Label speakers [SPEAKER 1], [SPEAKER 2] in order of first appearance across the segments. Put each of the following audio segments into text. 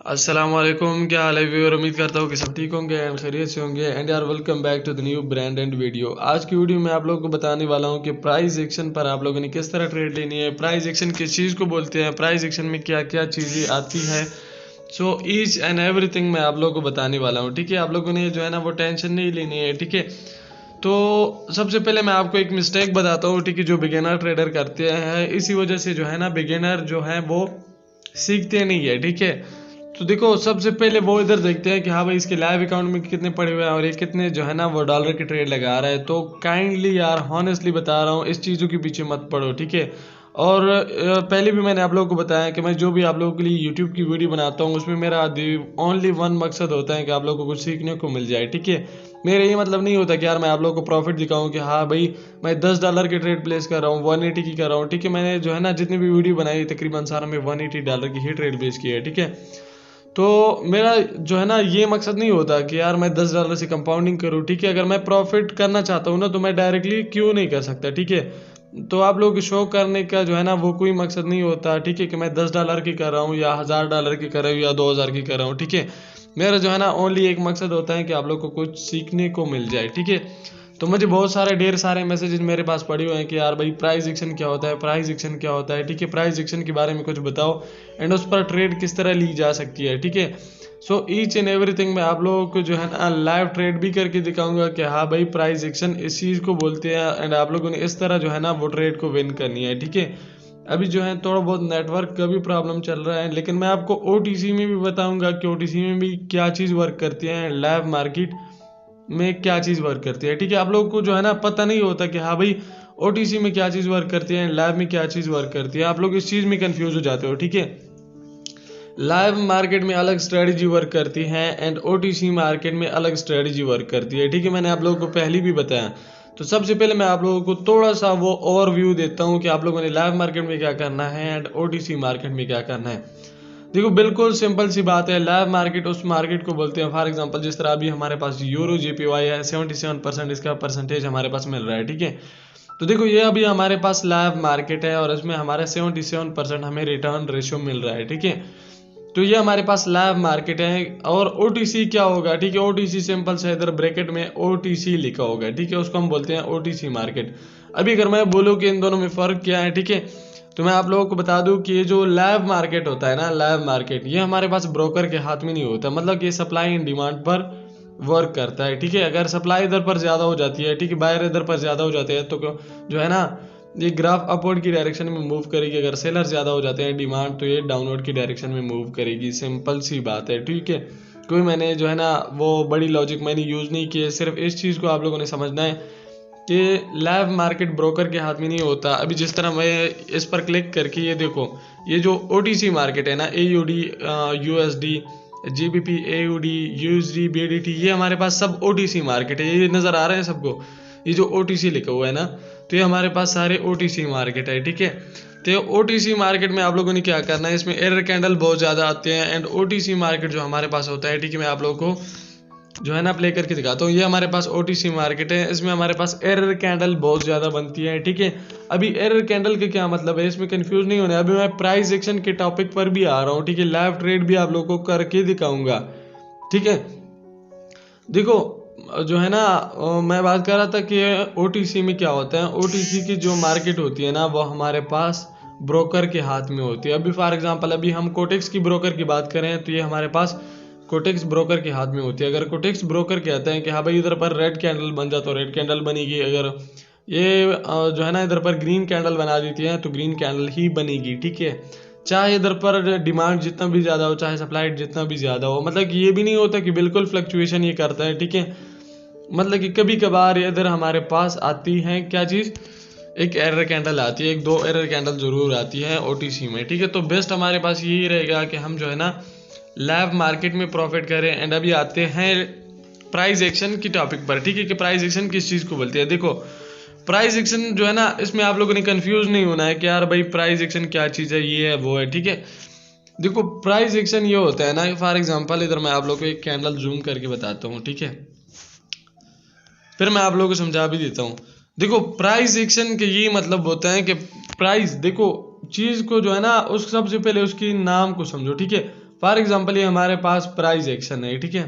[SPEAKER 1] अस्सलाम वालेकुम, क्या हाल है व्यूअर। उम्मीद करता हूँ कि सब ठीक होंगे एंड खैरियत से होंगे एंड यार welcome back to the new brand and video. आज की वीडियो में आप लोगों को बताने वाला हूँ कि प्राइस एक्शन पर आप लोगों ने किस तरह ट्रेड लेनी है, प्राइस एक्शन किस चीज़ को बोलते हैं, प्राइस एक्शन में क्या क्या चीज़ें आती है। सो ईच एंड एवरीथिंग मैं आप लोगों को बताने वाला हूँ। ठीक है, आप लोगों ने जो है ना वो टेंशन नहीं लेनी है। ठीक है, तो सबसे पहले मैं आपको एक मिस्टेक बताता हूँ। ठीक है, जो बिगिनर ट्रेडर करते हैं, इसी वजह से जो है ना बिगिनर जो है वो सीखते नहीं है। ठीक है, तो देखो सबसे पहले वो इधर देखते हैं कि हाँ भाई इसके लाइव अकाउंट में कितने पड़े हुए हैं और ये कितने जो है ना वो डॉलर की ट्रेड लगा रहा है। तो काइंडली यार हॉनेस्टली बता रहा हूँ, इस चीज़ों के पीछे मत पड़ो। ठीक है, और पहले भी मैंने आप लोगों को बताया कि मैं जो भी आप लोगों के लिए यूट्यूब की वीडियो बनाता हूँ उसमें मेरा ओनली वन मकसद होता है कि आप लोगों को कुछ सीखने को मिल जाए। ठीक है, मेरा ये मतलब नहीं होता कि यार मैं आप लोगों को प्रॉफिट दिखाऊं कि हाँ भाई मैं $10 की ट्रेड प्लेस कर रहा हूँ, 180 की कर रहा हूँ। ठीक है, मैंने जो है ना जितनी भी वीडियो बनाई तकरीबन सारा में $180 की ही ट्रेड प्लेस की है। ठीक है, तो मेरा जो है ना ये मकसद नहीं होता कि यार मैं $10 से कंपाउंडिंग करूँ। ठीक है, अगर मैं प्रॉफिट करना चाहता हूँ ना तो मैं डायरेक्टली क्यों नहीं कर सकता। ठीक है, तो आप लोग शो करने का जो है ना वो कोई मकसद नहीं होता। ठीक है, कि मैं $10 की कर रहा हूँ या $1000 की कर रहा हूँ या 2000 की कर रहा हूँ। ठीक है, मेरा जो है ना ओनली एक मकसद होता है कि आप लोग को कुछ सीखने को मिल जाए। ठीक है, तो मुझे बहुत सारे ढेर सारे मैसेजेस मेरे पास पड़े हुए हैं कि यार भाई प्राइस एक्शन क्या होता है, प्राइस एक्शन क्या होता है। ठीक है, प्राइस एक्शन के बारे में कुछ बताओ एंड उस पर ट्रेड किस तरह ली जा सकती है। ठीक है, सो ईच एंड एवरीथिंग मैं आप लोगों को जो है ना लाइव ट्रेड भी करके दिखाऊंगा कि हाँ भाई प्राइस एक्शन इस चीज़ को बोलते हैं एंड आप लोगों ने इस तरह जो है ना वो ट्रेड को विन करनी है। ठीक है, अभी जो है थोड़ा बहुत नेटवर्क का भी प्रॉब्लम चल रहा है, लेकिन मैं आपको ओटीसी में भी बताऊंगा कि ओटीसी में भी क्या चीज़ वर्क करती है, लाइव मार्केट में क्या चीज़ वर्क करती है। ठीक है, आप लोगों को जो है ना पता नहीं होता कि हाँ भाई ओटीसी में क्या चीज़ वर्क करती है, लाइव में क्या चीज़ वर्क करती है। आप लोग इस चीज़ में कंफ्यूज हो जाते हो। ठीक है, लाइव मार्केट में अलग स्ट्रेटजी वर्क करती है एंड ओटीसी मार्केट में अलग स्ट्रेटजी वर्क करती है। ठीक है, मैंने आप लोगों को पहले भी बताया। तो सबसे पहले मैं आप लोगों को थोड़ा सा वो ओवरव्यू देता हूँ कि आप लोगों ने लाइव मार्केट में क्या करना है एंड ओटीसी मार्केट में क्या करना है। देखो बिल्कुल सिंपल सी बात है, लाइव मार्केट उस मार्केट को बोलते हैं, फॉर एग्जांपल जिस तरह अभी हमारे पास यूरो जेपीवाई है 77% इसका परसेंटेज हमारे पास मिल रहा है। ठीक है, तो देखो ये अभी हमारे पास लाइव मार्केट है और इसमें हमारा 77% हमें रिटर्न रेशियो मिल रहा है। ठीक है, तो ये हमारे पास लाइव मार्केट है। और ओटीसी क्या होगा, ठीक है, ओटीसी सिंपल से इधर ब्रैकेट में ओटीसी लिखा होगा। ठीक है, उसको हम बोलते हैं ओटीसी मार्केट। अभी अगर मैं बोलूँ कि इन दोनों में फ़र्क क्या है, ठीक है, तो मैं आप लोगों को बता दूं कि ये जो लाइव मार्केट होता है ना, लाइव मार्केट ये हमारे पास ब्रोकर के हाथ में नहीं होता। मतलब कि सप्लाई एंड डिमांड पर वर्क करता है। ठीक है, अगर सप्लाई इधर पर ज़्यादा हो जाती है, ठीक है, बायर इधर पर ज़्यादा हो जाते हैं तो जो है ना ये ग्राफ अपवर्ड की डायरेक्शन में मूव करेगी। अगर सेलर ज़्यादा हो जाते हैं डिमांड तो ये डाउनवर्ड की डायरेक्शन में मूव करेगी। सिंपल सी बात है। ठीक है, कोई मैंने जो है ना वो बड़ी लॉजिक मैंने यूज़ नहीं की है, सिर्फ इस चीज़ को आप लोगों ने समझना है कि लाइव मार्केट ब्रोकर के हाथ में नहीं होता। अभी जिस तरह मैं इस पर क्लिक करके ये देखो, ये जो ओटीसी मार्केट है ना, AUD, USD, GBP, AUD, USD, बीडीटी, ये हमारे पास सब ओटीसी मार्केट है। ये नज़र आ रहे हैं सबको, ये जो ओटीसी लिखा हुआ है ना, तो ये हमारे पास सारे ओटीसी मार्केट है। ठीक है, तो ओटीसी मार्केट में आप लोगों ने क्या करना है, इसमें एरर कैंडल बहुत ज़्यादा आते हैं एंड ओटीसी मार्केट जो हमारे पास होता है, ठीक है, मैं आप लोगों को जो है ना प्ले करके दिखाता हूँ। ये हमारे पास ओटीसी मार्केट है, इसमें हमारे पास एरर कैंडल बहुत ज़्यादा बनती है। ठीक है, अभी एरर कैंडल का क्या मतलब है, इसमें कंफ्यूज नहीं होना। अभी मैं प्राइस एक्शन के टॉपिक पर भी आ रहा हूँ। ठीक है, लाइव ट्रेड भी आप लोगों को करके दिखाऊंगा। ठीक है, देखो जो है ना मैं बात कर रहा था कि ओटीसी में क्या होता है। ओटीसी की जो मार्केट होती है ना वो हमारे पास ब्रोकर के हाथ में होती है। अभी फॉर एग्जांपल अभी हम कोटेक्स की ब्रोकर की बात करें तो ये हमारे पास कोटेक्स ब्रोकर के हाथ में होती है। अगर कोटेक्स ब्रोकर कहते हैं कि हाँ भाई इधर पर रेड कैंडल बन जाता, तो रेड कैंडल बनेगी। अगर ये जो है ना इधर पर ग्रीन कैंडल बना देती है तो ग्रीन कैंडल ही बनेगी। ठीक है, चाहे इधर पर डिमांड जितना भी ज़्यादा हो, चाहे सप्लाई जितना भी ज़्यादा हो, मतलब कि ये भी नहीं होता कि बिल्कुल फ्लक्चुएशन ये करता है। ठीक है, मतलब कि कभी कभार इधर हमारे पास आती है क्या चीज़, एक एरर कैंडल आती है, एक दो एरर कैंडल जरूर आती है ओटीसी में। ठीक है, तो बेस्ट हमारे पास यही रहेगा कि हम जो है ना लाइव मार्केट में प्रॉफिट करें। एंड अभी आते हैं प्राइस एक्शन की टॉपिक पर। ठीक है, कि प्राइस एक्शन किस चीज़ को बोलते हैं। देखो प्राइस एक्शन जो है ना इसमें आप लोगों ने कंफ्यूज नहीं होना है कि यार भाई प्राइस एक्शन क्या चीज़ है, ये है वो है। ठीक है, देखो प्राइस एक्शन ये होता है ना, फॉर एग्जांपल इधर मैं आप लोगों को एक कैंडल जूम करके बताता हूँ। ठीक है, फिर मैं आप लोगों को समझा भी देता हूँ। देखो प्राइस एक्शन के ये मतलब होता है कि प्राइस, देखो चीज़ को जो है ना उस सबसे पहले उसकी नाम को समझो। ठीक है, फॉर एग्जांपल ये हमारे पास प्राइस एक्शन है, ठीक है,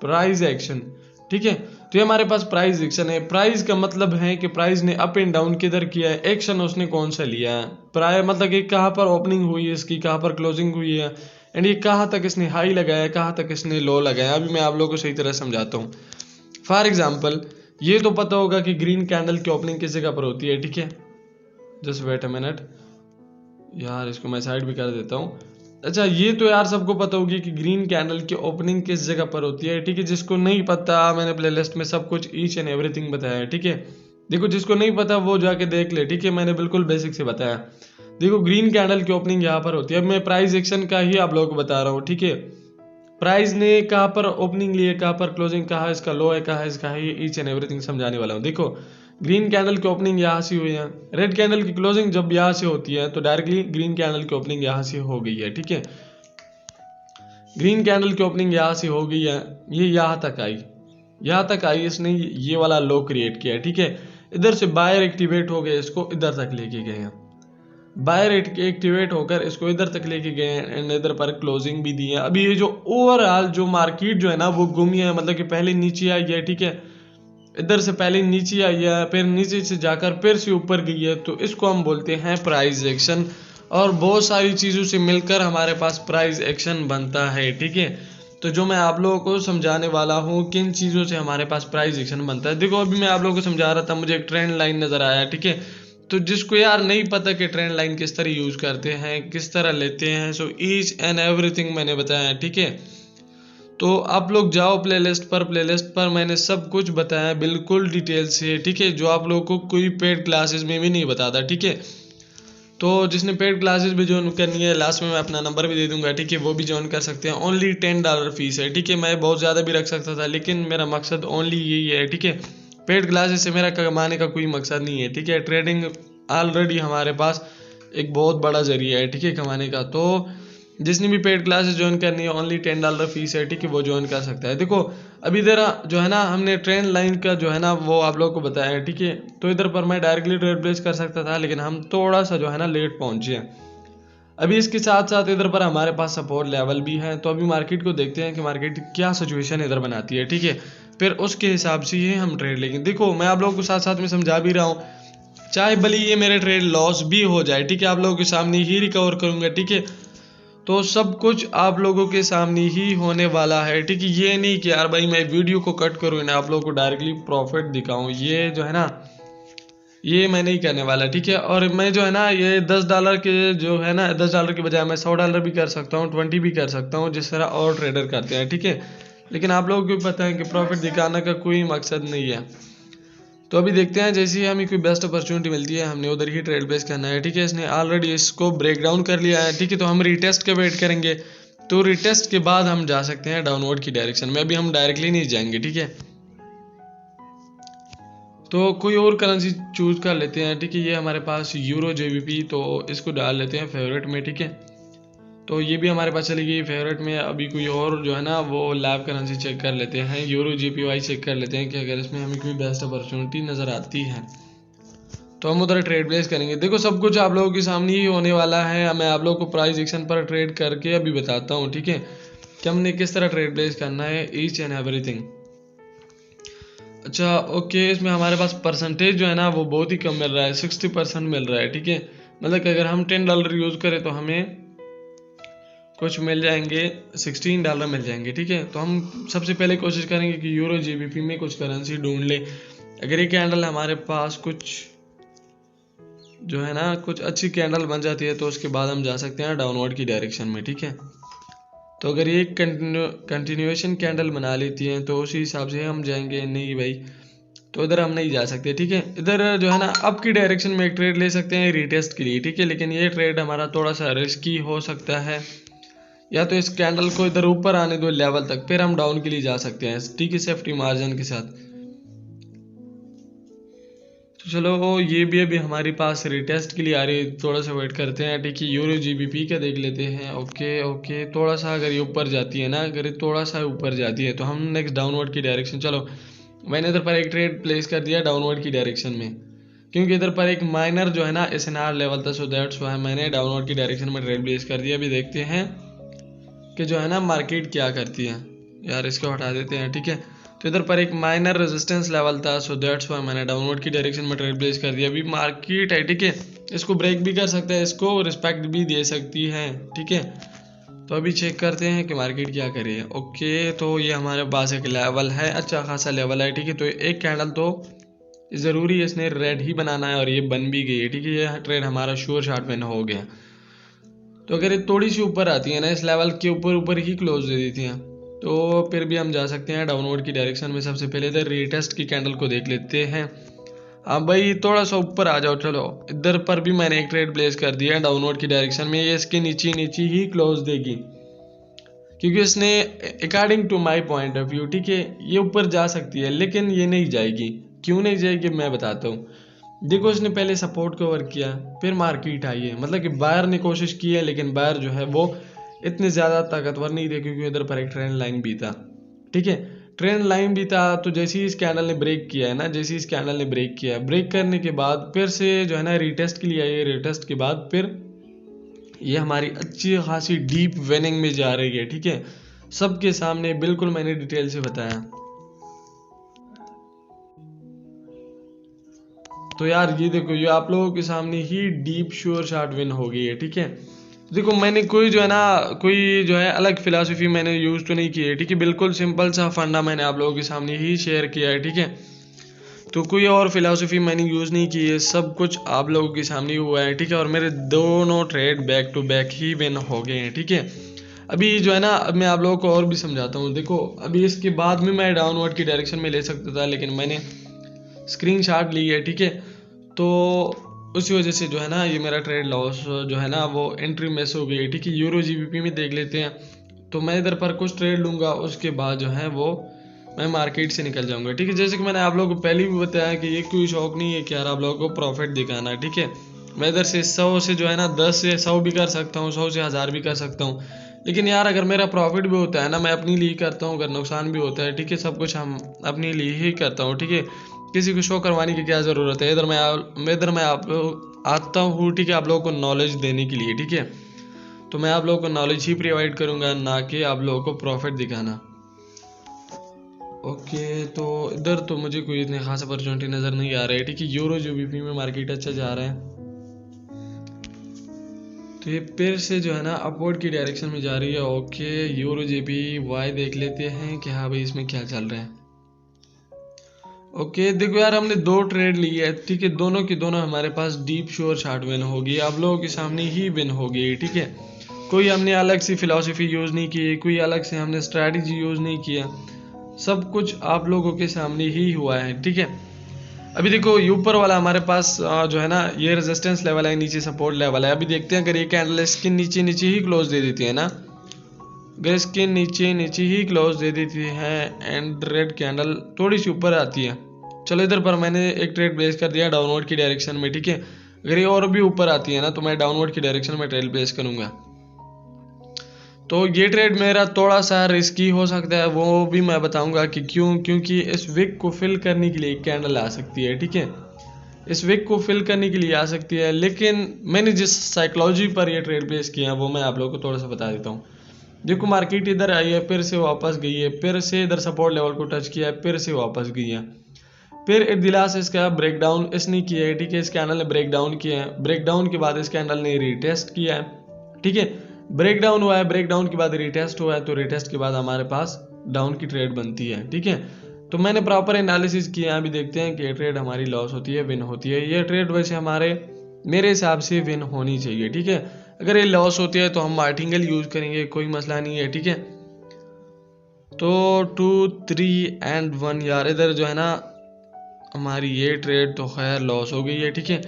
[SPEAKER 1] प्राइस एक्शन, ठीक है। तो ये हमारे पास प्राइस एक्शन है। प्राइस का मतलब है कि प्राइस ने अप एंड डाउन किधर किया है, एक्शन उसने कौन सा लिया है। प्राइस मतलब कि कहाँ पर ओपनिंग हुई है इसकी, कहाँ पर क्लोजिंग हुई है, एंड ये कहाँ तक इसने हाई लगाया, कहाँ तक इसने लो लगाया। अभी मैं आप लोगों को सही तरह समझाता हूँ। फॉर एग्जाम्पल ये तो पता होगा कि ग्रीन कैंडल की ओपनिंग किस जगह पर होती है, ठीक है। जस्ट वेट अ मिनट यार, इसको मैं साइड भी कर देता हूँ। अच्छा, ये तो यार सबको पता होगी कि ग्रीन कैंडल की ओपनिंग किस जगह पर होती है, ठीक है। जिसको नहीं पता, मैंने प्लेलिस्ट में सब कुछ ईच एंड एवरीथिंग बताया है, ठीक है। देखो, जिसको नहीं पता वो जाके देख ले, ठीक है। मैंने बिल्कुल बेसिक से बताया। देखो, ग्रीन कैंडल की ओपनिंग यहाँ पर होती है। अब मैं प्राइस एक्शन का ही आप लोगों को बता रहा हूँ, ठीक है। प्राइस ने कहाँ पर ओपनिंग ली है, कहाँ पर क्लोजिंग, कहाँ इसका लो है, कहाँ इसका हाई, ईच एंड एवरीथिंग समझाने वाला हूँ। देखो, ग्रीन कैंडल की ओपनिंग यहाँ से हुई है, रेड कैंडल की क्लोजिंग जब यहाँ से होती है तो डायरेक्टली ग्रीन कैंडल की ओपनिंग यहाँ से हो गई है, ठीक है। ग्रीन कैंडल की ओपनिंग यहाँ से हो गई है, ये यहाँ तक आई, यहाँ तक आई, इसने ये वाला लो क्रिएट किया है, ठीक है। इधर से बायर एक्टिवेट हो गए, इसको इधर तक लेके गए हैं। बायर एक्टिवेट होकर इसको इधर तक लेके गए हैं एंड इधर पर क्लोजिंग भी दी है। अभी ये जो ओवरऑल जो मार्केट जो है ना वो घूमी है, मतलब कि पहले नीचे आई है, ठीक है। इधर से पहले नीचे आई है, फिर नीचे से जाकर फिर से ऊपर गई है, तो इसको हम बोलते हैं प्राइस एक्शन। और बहुत सारी चीज़ों से मिलकर हमारे पास प्राइस एक्शन बनता है, ठीक है। तो जो मैं आप लोगों को समझाने वाला हूँ किन चीज़ों से हमारे पास प्राइस एक्शन बनता है। देखो, अभी मैं आप लोगों को समझा रहा था, मुझे एक ट्रेंड लाइन नज़र आया, ठीक है। तो जिसको यार नहीं पता कि ट्रेंड लाइन किस तरह यूज़ करते हैं, किस तरह लेते हैं, सो ईच एंड एवरीथिंग मैंने बताया, ठीक है। तो आप लोग जाओ प्लेलिस्ट पर मैंने सब कुछ बताया बिल्कुल डिटेल से, ठीक है। जो आप लोगों को कोई पेड क्लासेस में भी नहीं बताता, ठीक है। तो जिसने पेड क्लासेस भी ज्वाइन करनी है, लास्ट में मैं अपना नंबर भी दे दूंगा, ठीक है, वो भी ज्वाइन कर सकते हैं। ओनली $10 फीस है, ठीक है। मैं बहुत ज़्यादा भी रख सकता था, लेकिन मेरा मकसद ओनली यही है, ठीक है। पेड क्लासेस से मेरा कमाने का कोई मकसद नहीं है, ठीक है। ट्रेडिंग ऑलरेडी हमारे पास एक बहुत बड़ा जरिया है, ठीक है, कमाने का। तो जिसने भी पेड क्लासेस ज्वाइन करनी है, ओनली $10 फीस है, ठीक है, वो ज्वाइन कर सकता है। देखो, अभी इधर जो है ना हमने ट्रेंड लाइन का जो है ना वो आप लोग को बताया है, ठीक है। तो इधर पर मैं डायरेक्टली ट्रेड प्लेस कर सकता था, लेकिन हम थोड़ा सा जो है ना लेट पहुंचे हैं। अभी इसके साथ साथ इधर पर हमारे पास सपोर्ट लेवल भी है। तो अभी मार्केट को देखते हैं कि मार्केट क्या सिचुएशन इधर बनाती है, ठीक है। फिर उसके हिसाब से ही हम ट्रेड लेंगे। देखो, मैं आप लोगों को साथ साथ में समझा भी रहा हूँ, चाहे भले ये मेरे ट्रेड लॉस भी हो जाए, ठीक है, आप लोगों के सामने ही रिकवर करूंगा, ठीक है। तो सब कुछ आप लोगों के सामने ही होने वाला है, ठीक है। ये नहीं कि यार भाई मैं वीडियो को कट करूँ ना आप लोगों को डायरेक्टली प्रॉफिट दिखाऊं, ये जो है ना ये मैं नहीं करने वाला, ठीक है। और मैं जो है ना ये $10 के जो है ना $10 के बजाय मैं $100 भी कर सकता हूँ, 20 भी कर सकता हूँ, जिस तरह और ट्रेडर करते हैं, ठीक है। लेकिन आप लोगों को पता है कि प्रॉफिट दिखाने का कोई मकसद नहीं है। तो अभी देखते हैं, जैसे ही हमें कोई बेस्ट अपॉर्चुनिटी मिलती है हमने उधर ही ट्रेड प्लेस करना है, ठीक है। इसने ऑलरेडी इसको ब्रेक डाउन कर लिया है, ठीक है। तो हम रीटेस्ट का वेट करेंगे। तो रीटेस्ट के बाद हम जा सकते हैं डाउनवर्ड की डायरेक्शन में। अभी हम डायरेक्टली नहीं जाएंगे, ठीक है। तो कोई और करेंसी चूज कर लेते हैं, ठीक है। ये हमारे पास यूरो JBP, तो इसको डाल लेते हैं फेवरेट में, ठीक है। तो ये भी हमारे पास चली गई फेवरेट में। अभी कोई और जो है ना वो लाइव करेंसी चेक कर लेते हैं, यूरो JPY चेक कर लेते हैं कि अगर इसमें हमें कोई बेस्ट अपॉर्चुनिटी नज़र आती है तो हम उधर ट्रेड प्लेस करेंगे। देखो, सब कुछ आप लोगों के सामने ही होने वाला है। मैं आप लोगों को प्राइस एक्शन पर ट्रेड करके अभी बताता हूँ, ठीक है, कि हमने किस तरह ट्रेड प्लेस करना है, ईच एंड एवरीथिंग। अच्छा, ओके, इसमें हमारे पास परसेंटेज जो है ना वो बहुत ही कम मिल रहा है, 60% मिल रहा है, ठीक है। मतलब कि अगर हम $10 यूज़ करें तो हमें कुछ मिल जाएंगे, $16 मिल जाएंगे, ठीक है। तो हम सबसे पहले कोशिश करेंगे कि यूरो JBP में कुछ करेंसी ढूंढ ले। अगर ये कैंडल हमारे पास कुछ जो है ना कुछ अच्छी कैंडल बन जाती है तो उसके बाद हम जा सकते हैं डाउनवर्ड की डायरेक्शन में, ठीक है। तो अगर ये कंटिन्यूएशन कैंडल बना लेती हैं तो उसी हिसाब से हम जाएंगे। नहीं भाई, तो इधर हम नहीं जा सकते, ठीक है। इधर जो है ना अप की डायरेक्शन में एक ट्रेड ले सकते हैं रीटेस्ट के लिए, ठीक है। लेकिन ये ट्रेड हमारा थोड़ा सा रिस्की हो सकता है। या तो इस कैंडल को इधर ऊपर आने दो लेवल तक, फिर हम डाउन के लिए जा सकते हैं, ठीक है, सेफ्टी मार्जिन के साथ। तो चलो, ये भी अभी हमारे पास रिटेस्ट के लिए आ रही है, थोड़ा सा वेट करते हैं, ठीक है। यूरो JBP का देख लेते हैं। ओके ओके, थोड़ा सा अगर ये ऊपर जाती है ना, अगर ये थोड़ा सा ऊपर जाती है तो हम नेक्स्ट डाउनवर्ड की डायरेक्शन। चलो, मैंने इधर पर एक ट्रेड प्लेस कर दिया डाउनवर्ड की डायरेक्शन में, क्योंकि इधर पर एक माइनर जो है ना SNR लेवल था, सो दैट्स व्हाई मैंने डाउनवर्ड की डायरेक्शन में ट्रेड प्लेस कर दिया। अभी देखते हैं कि जो है ना मार्केट क्या करती है। यार इसको हटा देते हैं, ठीक है। तो इधर पर एक माइनर रेजिस्टेंस लेवल था, सो दैट्स व्हाई मैंने डाउनवर्ड की डायरेक्शन में ट्रेड प्लेस कर दिया। अभी मार्केट है, ठीक है, इसको ब्रेक भी कर सकता है, इसको रिस्पेक्ट भी दे सकती है, ठीक है। तो अभी चेक करते हैं कि मार्केट क्या कर रही है। ओके, तो ये हमारे पास एक लेवल है, अच्छा खासा लेवल है, ठीक है। तो एक कैंडल तो ज़रूरी है इसने रेड ही बनाना है और ये बन भी गई है, ठीक है। ये ट्रेड हमारा श्योर शॉट विन हो गया। तो अगर ये थोड़ी सी ऊपर आती है ना, इस लेवल के ऊपर ऊपर ही क्लोज दे देती हैं, तो फिर भी हम जा सकते हैं डाउनवर्ड की डायरेक्शन में। सबसे पहले इधर रीटेस्ट की कैंडल को देख लेते हैं। हाँ भाई, थोड़ा सा ऊपर आ जाओ। चलो, इधर पर भी मैंने एक ट्रेड प्लेस कर दिया है डाउनवर्ड की डायरेक्शन में। ये इसके नीचे नीचे ही क्लोज देगी, क्योंकि इसने according to my point of view, ठीक है, ये ऊपर जा सकती है, लेकिन ये नहीं जाएगी। क्यों नहीं जाएगी मैं बताता हूँ। देखो, इसने पहले सपोर्ट कवर किया, फिर मार्केट आई है, मतलब कि बायर ने कोशिश की है, लेकिन बायर जो है वो इतने ज़्यादा ताकतवर नहीं थे, क्योंकि इधर पर एक ट्रेंड लाइन भी था, ठीक है। ट्रेंड लाइन भी था, तो जैसे ही इस कैंडल ने ब्रेक किया है ना, जैसे ही इस कैंडल ने ब्रेक किया है, ब्रेक करने के बाद फिर से जो है ना रीटेस्ट के लिए आई है। रीटेस्ट के बाद फिर ये हमारी अच्छी खासी डीप विनिंग में जा रही है, ठीक है। सबके सामने बिल्कुल मैंने डिटेल से बताया। तो यार ये देखो, ये आप लोगों के सामने ही डीप श्योर शॉट विन हो गई है, ठीक है। देखो, मैंने कोई जो है ना, कोई जो है अलग फिलॉसफी मैंने यूज़ तो नहीं की है, ठीक है। बिल्कुल सिंपल सा फंडा मैंने आप लोगों के सामने ही शेयर किया है, ठीक है। तो कोई और फिलॉसफी मैंने यूज़ नहीं की है, सब कुछ आप लोगों के सामने हुआ है, ठीक है। और मेरे दोनों ट्रेड बैक टू बैक ही विन हो गए हैं, ठीक है। अभी जो है ना, अब मैं आप लोगों को और भी समझाता हूँ। देखो, अभी इसके बाद में मैं डाउनवर्ड की डायरेक्शन में ले सकता था, लेकिन मैंने स्क्रीनशॉट ली है, ठीक है। तो उसी वजह से जो है ना, ये मेरा ट्रेड लॉस जो है ना वो एंट्री मिस हो गई, ठीक है। यूरो जीबीपी में देख लेते हैं। तो मैं इधर पर कुछ ट्रेड लूँगा, उसके बाद जो है वो मैं मार्केट से निकल जाऊंगा, ठीक है। जैसे कि मैंने आप लोगों को पहले भी बताया कि ये कोई शौक नहीं है कि यार आप लोगों को प्रॉफिट दिखाना है, ठीक है। मैं इधर से 100 से जो है ना 10 से 100 भी कर सकता हूँ, 100 से 1000 भी कर सकता हूँ। लेकिन यार अगर मेरा प्रॉफिट भी होता है ना, मैं अपने लिए करता हूँ, अगर नुकसान भी होता है, ठीक है, सब कुछ हम अपने लिए ही करता हूँ, ठीक है। किसी को शो करवाने की क्या ज़रूरत है। इधर मैं आप आता हूँ, ठीक है, आप लोगों को नॉलेज देने के लिए, ठीक है। तो मैं आप लोगों को नॉलेज ही प्रोवाइड करूँगा, ना कि आप लोगों को प्रॉफिट दिखाना। ओके, तो इधर तो मुझे कोई इतने खास अपॉर्चुनिटी नज़र नहीं आ रहा है, ठीक है। यूरो जीबीपी में मार्केट अच्छा जा रहा है, तो ये फिर से जो है ना अपवर्ड की डायरेक्शन में जा रही है। ओके, यूरो जीबीवाई देख लेते हैं कि हाँ भाई इसमें क्या चल रहा है। ओके, देखो यार, हमने दो ट्रेड ली है, ठीक है। दोनों की दोनों हमारे पास डीप श्योर शॉट विन होगी, आप लोगों के सामने ही विन होगी, ठीक है। कोई हमने अलग सी फिलॉसफी यूज़ नहीं की, कोई अलग से हमने स्ट्रैटेजी यूज़ नहीं किया, सब कुछ आप लोगों के सामने ही हुआ है, ठीक है। अभी देखो, ये ऊपर वाला हमारे पास जो है ना ये रेजिस्टेंस लेवल है, नीचे सपोर्ट लेवल है। अभी देखते हैं, अगर ये कैंडल इसके नीचे नीचे ही क्लोज दे देती है ना, अगर इसके नीचे नीचे ही क्लोज दे देती है एंड रेड कैंडल थोड़ी सी ऊपर आती है, चलो इधर पर मैंने एक ट्रेड प्लेस कर दिया डाउनवर्ड की डायरेक्शन में, ठीक है। अगर ये और भी ऊपर आती है ना, तो मैं डाउनवर्ड की डायरेक्शन में ट्रेड प्लेस करूंगा। तो ये ट्रेड मेरा थोड़ा सा रिस्की हो सकता है, वो भी मैं बताऊंगा कि क्यों। क्योंकि इस विक को फिल करने के लिए एक कैंडल आ सकती है, ठीक है। इस विक को फिल करने के लिए आ सकती है, लेकिन मैंने जिस साइकोलॉजी पर ये ट्रेड प्लेस किया वो मैं आप लोगों को थोड़ा सा बता देता हूँ। देखो, मार्केट इधर आई है, फिर से वापस गई है, फिर से इधर सपोर्ट लेवल को टच किया है, फिर से वापस गई है, फिर एक दिला से इसका ब्रेक डाउन इसने किया है, ठीक है। इस कैंडल ने ब्रेक डाउन किया है, ब्रेक डाउन के बाद इस कैंडल ने रीटेस्ट किया है, ठीक है। ब्रेक डाउन हुआ है, ब्रेक डाउन के बाद रीटेस्ट हुआ है, तो रीटेस्ट के बाद हमारे पास डाउन की ट्रेड बनती है, ठीक है। तो मैंने प्रॉपर एनालिसिस किया, अभी देखते हैं कि ये ट्रेड हमारी लॉस होती है विन होती है। ये ट्रेड वैसे मेरे हिसाब से विन होनी चाहिए, ठीक है। अगर ये लॉस होती है तो हम मार्टिंगल यूज करेंगे, कोई मसला नहीं है, ठीक है। तो 2 3 एंड 1 यार, इधर जो है ना हमारी ये ट्रेड तो खैर लॉस हो गई है, ठीक है।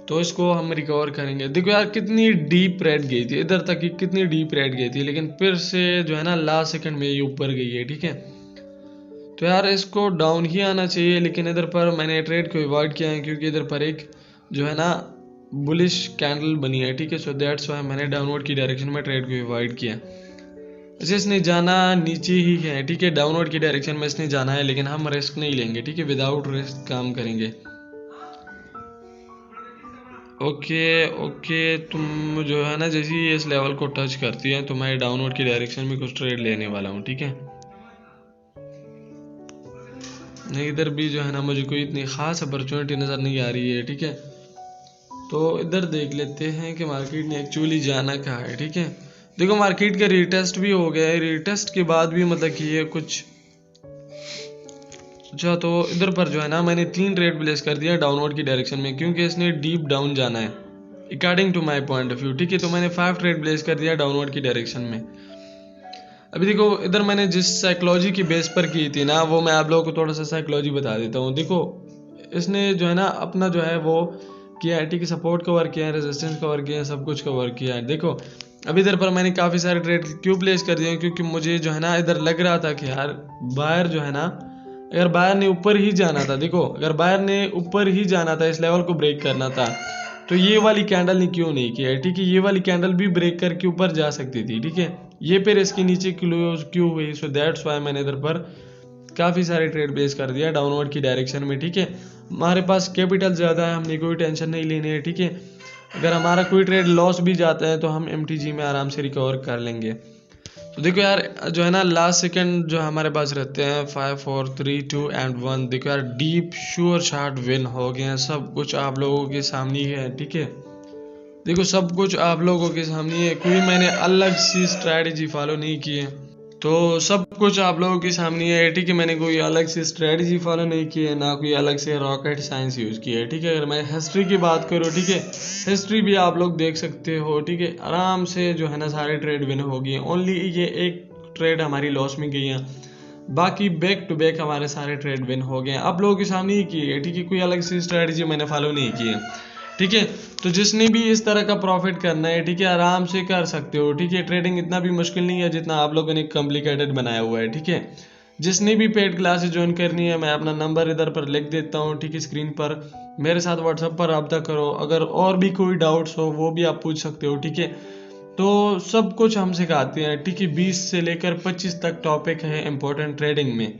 [SPEAKER 1] तो इसको हम रिकवर करेंगे। देखो यार, कितनी डीप रेड गई थी इधर तक, कितनी डीप रेड गई थी, लेकिन फिर से जो है ना लास्ट सेकंड में ये ऊपर गई है, ठीक है। तो यार इसको डाउन ही आना चाहिए, लेकिन इधर पर मैंने ट्रेड को अवॉइड किया है, क्योंकि इधर पर एक जो है ना बुलिश कैंडल बनी है, ठीक है। सो दैट्स व्हाई मैंने डाउनवर्ड की डायरेक्शन में ट्रेड को अवॉइड किया। वैसे इसने जाना नीचे ही है, ठीक है, डाउनवर्ड की डायरेक्शन में इसने जाना है, लेकिन हम रिस्क नहीं लेंगे, ठीक है, विदाउट रिस्क काम करेंगे। ओके ओके, तुम जो है ना जैसे ही इस लेवल को टच करती है तो मैं डाउनवर्ड की डायरेक्शन में कुछ ट्रेड लेने वाला हूँ, ठीक है। नहीं, इधर भी जो है ना मुझे कोई इतनी खास अपॉर्चुनिटी नज़र नहीं आ रही है, ठीक है। तो इधर देख लेते हैं कि मार्केट ने एक्चुअली जाना कहाँ है, ठीक है। देखो मार्केट का रीटेस्ट भी हो गया है, रीटेस्ट के बाद भी मतलब कि ये कुछ अच्छा, तो इधर पर जो है ना मैंने 3 ट्रेड प्लेस कर दिया डाउनवर्ड की डायरेक्शन में, क्योंकि इसने डीप डाउन जाना है according to my point of view, ठीक है। तो मैंने 5 ट्रेड प्लेस कर दिया डाउनवर्ड की डायरेक्शन में। अभी देखो इधर मैंने जिस साइकोलॉजी की बेस पर की थी ना, वो मैं आप लोगों को थोड़ा सा साइकोलॉजी बता देता हूँ। देखो इसने जो है ना अपना जो है वो किया है, ठीक है, सपोर्ट कवर किया है, रेजिस्टेंस कवर किया है, सब कुछ कवर किया है। देखो अभी इधर पर मैंने काफ़ी सारे ट्रेड क्यों प्लेस कर दिए, क्योंकि मुझे जो है ना इधर लग रहा था कि यार बायर जो है ना, अगर बायर ने ऊपर ही जाना था, देखो अगर बायर ने ऊपर ही जाना था, इस लेवल को ब्रेक करना था, तो ये वाली कैंडल ने क्यों नहीं किया, ठीक है। ये वाली कैंडल भी ब्रेक करके ऊपर जा सकती थी, ठीक है। ये फिर इसके नीचे क्लोज क्यों हुई, सो दैट्स वाई मैंने इधर पर काफ़ी सारे ट्रेड प्लेस कर दिया डाउनवर्ड की डायरेक्शन में, ठीक है। हमारे पास कैपिटल ज़्यादा है, हमने कोई टेंशन नहीं लेनी है, ठीक है। अगर हमारा कोई ट्रेड लॉस भी जाता है तो हम MTG में आराम से रिकवर कर लेंगे। तो देखो यार जो है ना लास्ट सेकंड जो हमारे पास रहते हैं 5 4 3 2 एंड 1। देखो यार डीप श्योर शॉट विन हो गए हैं, सब कुछ आप लोगों के सामने ही है, ठीक है। देखो सब कुछ आप लोगों के सामने है, कोई मैंने अलग सी स्ट्रैटेजी फॉलो नहीं की है, तो सब कुछ आप लोगों के सामने है, ठीक है। मैंने कोई अलग से स्ट्रेटजी फॉलो नहीं की है, ना कोई अलग से रॉकेट साइंस यूज़ की है, ठीक है। अगर मैं हिस्ट्री की बात करूँ, ठीक है, हिस्ट्री भी आप लोग देख सकते हो, ठीक है। आराम से जो है ना सारे ट्रेड विन हो गए, ओनली ये एक ट्रेड हमारी लॉस में गई है, बाकी बैक टू बैक हमारे सारे ट्रेड विन हो गए आप लोगों के सामने ही की है, ठीक है। कोई अलग सी स्ट्रेटजी मैंने फॉलो नहीं की है, ठीक है। तो जिसने भी इस तरह का प्रॉफिट करना है, ठीक है, आराम से कर सकते हो, ठीक है। ट्रेडिंग इतना भी मुश्किल नहीं है जितना आप लोगों ने कॉम्प्लिकेटेड बनाया हुआ है, ठीक है। जिसने भी पेड क्लासेस ज्वाइन करनी है, मैं अपना नंबर इधर पर लिख देता हूँ, ठीक है, स्क्रीन पर। मेरे साथ व्हाट्सएप पर रब्ता करो, अगर और भी कोई डाउट्स हो वो भी आप पूछ सकते हो, ठीक है। तो सब कुछ हम सिखाते हैं, ठीक है। 20 से लेकर 25 तक टॉपिक है इंपॉर्टेंट ट्रेडिंग में,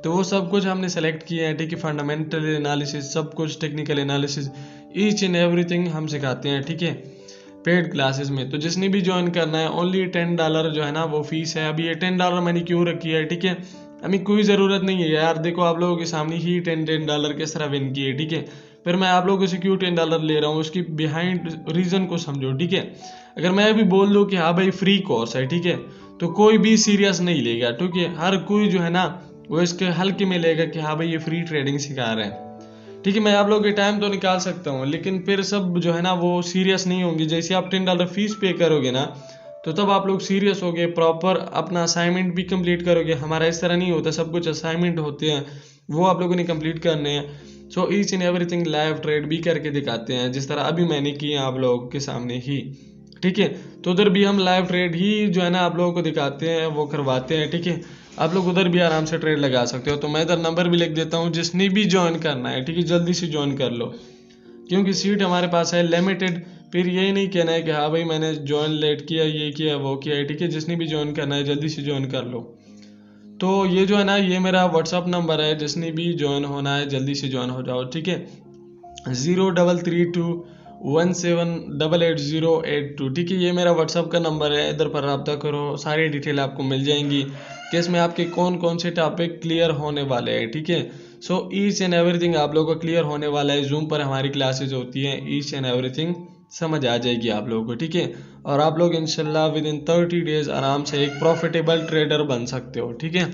[SPEAKER 1] तो वो सब कुछ हमने सेलेक्ट किए हैं, ठीक है। फंडामेंटल एनालिसिस, सब कुछ technical analysis, each and everything हम सिखाते हैं, ठीक है, पेड क्लासेस में। तो जिसने भी ज्वाइन करना है, ओनली $10 जो है ना वो फीस है। अभी ये $10 मैंने क्यों रखी है, ठीक है, हमें कोई ज़रूरत नहीं है यार। देखो आप लोगों के सामने ही $10 किस तरह विन किए, ठीक है। फिर मैं आप लोगों से क्यों $10 ले रहा हूँ, उसकी बिहाइंड रीज़न को समझो, ठीक है। अगर मैं अभी बोल दूँ कि हाँ भाई फ्री कोर्स है, ठीक है, तो कोई भी सीरियस नहीं लेगा, ठीक है। हर कोई जो है ना वो इसके हल्के में लेगा कि हाँ भाई ये फ्री ट्रेडिंग सिखा रहे हैं, ठीक है। मैं आप लोगों के टाइम तो निकाल सकता हूँ, लेकिन फिर सब जो है ना वो सीरियस नहीं होंगे। जैसे आप $10 फीस पे करोगे ना, तो तब आप लोग सीरियस होगे, प्रॉपर अपना असाइनमेंट भी कंप्लीट करोगे। हमारा इस तरह नहीं होता, सब कुछ असाइनमेंट होते हैं, वो आप लोगों ने कंप्लीट करने हैं। So each and everything live trade भी करके दिखाते हैं, जिस तरह अभी मैंने किए आप लोगों के सामने ही, ठीक है। तो उधर भी हम लाइव ट्रेड ही जो है ना आप लोगों को दिखाते हैं, वो करवाते हैं, ठीक है। आप लोग उधर भी आराम से ट्रेड लगा सकते हो। तो मैं इधर नंबर भी लिख देता हूँ, जिसने भी ज्वाइन करना है, ठीक है, जल्दी से ज्वाइन कर लो, क्योंकि सीट हमारे पास है लिमिटेड। फिर यही नहीं कहना है कि हाँ भाई मैंने ज्वाइन लेट किया, ये किया, वो किया है, ठीक है। जिसने भी ज्वाइन करना है जल्दी से ज्वाइन कर लो। तो ये जो है ना ये मेरा व्हाट्सअप नंबर है, जिसने भी ज्वाइन होना है जल्दी से ज्वाइन हो जाओ, ठीक है। 033217888082, ठीक है, ये मेरा व्हाट्सअप का नंबर है। इधर पर रब्ता करो, सारी डिटेल आपको मिल जाएंगी कि इसमें आपके कौन कौन से टॉपिक क्लियर होने वाले हैं, ठीक है। सो ईच एंड एवरीथिंग आप लोगों को क्लियर होने वाला है। जूम पर हमारी क्लासेज होती हैं, ईच एंड एवरीथिंग समझ आ जाएगी आप लोगों को, ठीक है। और आप लोग इंशाल्लाह विद इन 30 डेज आराम से एक प्रॉफिटेबल ट्रेडर बन सकते हो, ठीक है।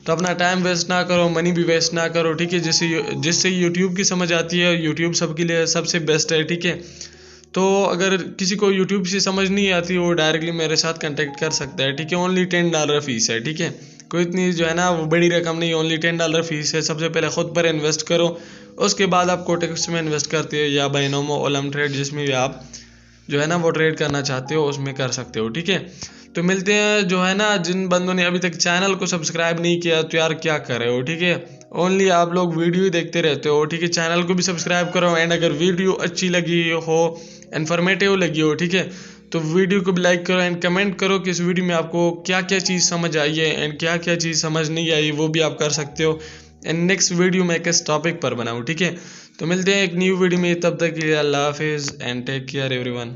[SPEAKER 1] तो अपना टाइम वेस्ट ना करो, मनी भी वेस्ट ना करो, ठीक है। जिससे यूट्यूब की समझ आती है, यूट्यूब सबके लिए सबसे बेस्ट है, ठीक है। तो अगर किसी को यूट्यूब से समझ नहीं आती, वो डायरेक्टली मेरे साथ कांटेक्ट कर सकता है, ठीक है। ओनली $10 फीस है, ठीक है, कोई इतनी जो है ना वो बड़ी रकम नहीं, ओनली $10 फीस है। सबसे पहले खुद पर इन्वेस्ट करो, उसके बाद आप कोटेक्स में इन्वेस्ट करते हो या बाइनोमो, ओलम ट्रेड, जिसमें भी आप जो है ना वो ट्रेड करना चाहते हो उसमें कर सकते हो, ठीक है। तो मिलते हैं जो है ना, जिन बंदों ने अभी तक चैनल को सब्सक्राइब नहीं किया तो यार क्या कर रहे हो, ठीक है। ओनली आप लोग वीडियो ही देखते रहते हो, ठीक है। चैनल को भी सब्सक्राइब करो, एंड अगर वीडियो अच्छी लगी हो, इन्फॉर्मेटिव लगी हो, ठीक है, तो वीडियो को भी लाइक करो एंड कमेंट करो कि इस वीडियो में आपको क्या क्या चीज़ समझ आई है एंड क्या क्या चीज़ समझ नहीं आई, वो भी आप कर सकते हो। एंड नेक्स्ट वीडियो मैं किस टॉपिक पर बनाऊँ, ठीक है। तो मिलते हैं एक न्यू वीडियो में, तब तक के लिए अल्लाह हाफिज़ एंड टेक केयर एवरीवन।